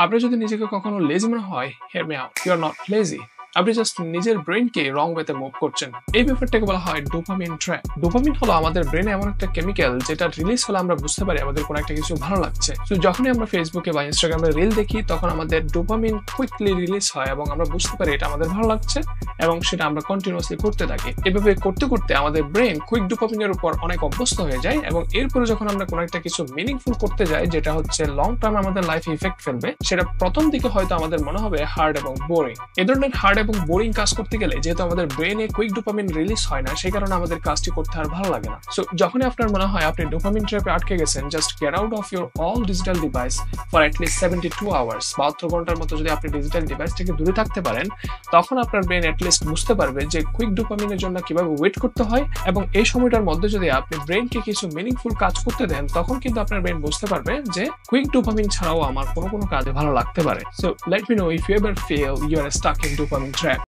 আপনার যদি নিজেকে কখনো লেজি মনে হয়, hear me out, you are not lazy. আপনি জাস্ট নিজের ব্রেইনকে রং ওয়েতে মুভ করছেন। এই ব্যাপারটাকে বলা হয় ডোপামিন ট্র্যাপ। ডোপামিন হলো আমাদের ব্রেনে এমন একটা কেমিক্যাল যেটা রিলিজ হলে আমরা বুঝতে পারি আমাদের কোনো একটা কিছু ভালো লাগছে। তো যখনই আমরা ফেসবুকে বা ইনস্টাগ্রামে রিল দেখি তখন আমাদের ডোপামিন কুইকলি রিলিজ হয় এবং আমরা বুঝতে পারি এটা আমাদের ভালো লাগছে এবং সেটা আমরা কন্টিনিউয়াসলি করতে থাকি। এভাবে করতে করতে আমাদের ব্রেন কুইক ডোপামিনের উপর অনেক অভ্যস্ত হয়ে যায় এবং এরপরে যখন আমরা কোনো একটা কিছু মিনিংফুল করতে যাই যেটা হচ্ছে লং টার্ম আমাদের লাইফে ইফেক্ট ফেলবে, সেটা প্রথম দিকে হয়তো আমাদের মনে হবে হার্ড এবং বোরিং। এ ধরনের হার্ড এবং বোরিং কাজ করতে গেলে যেহেতু আমাদের ব্রেনে কুইক ডোপামিন রিলিজ হয় না, সেই কারণে আমাদের কাজটি করতে আর ভালো লাগে না। সো যখনই আপনার মনে হয় আপনি ডোপামিন ট্র্যাপে আটকে গেছেন, just get out of your all digital device for at least 72 hours. 72 ঘন্টার মতো যদি আপনি ডিজিটাল ডিভাইস থেকে দূরে থাকতে পারেন, তখন আপনার ব্রেন অ্যাটলিস্ট বুঝতে পারবে যে কুইক ডোপামিনের জন্য কিভাবে ওয়েট করতে হয় এবং এই সময়টার মধ্যে যদি আপনি ব্রেনকে কিছু মিনিংফুল কাজ করতে দেন, তখন কিন্তু আপনার ব্রেন বুঝতে পারবে যে কুইক ডোপামিন ছাড়াও আমার কোনো কাজে ভালো লাগতে পারে। So let me know if you ever feel you are stuck in dopamine trap.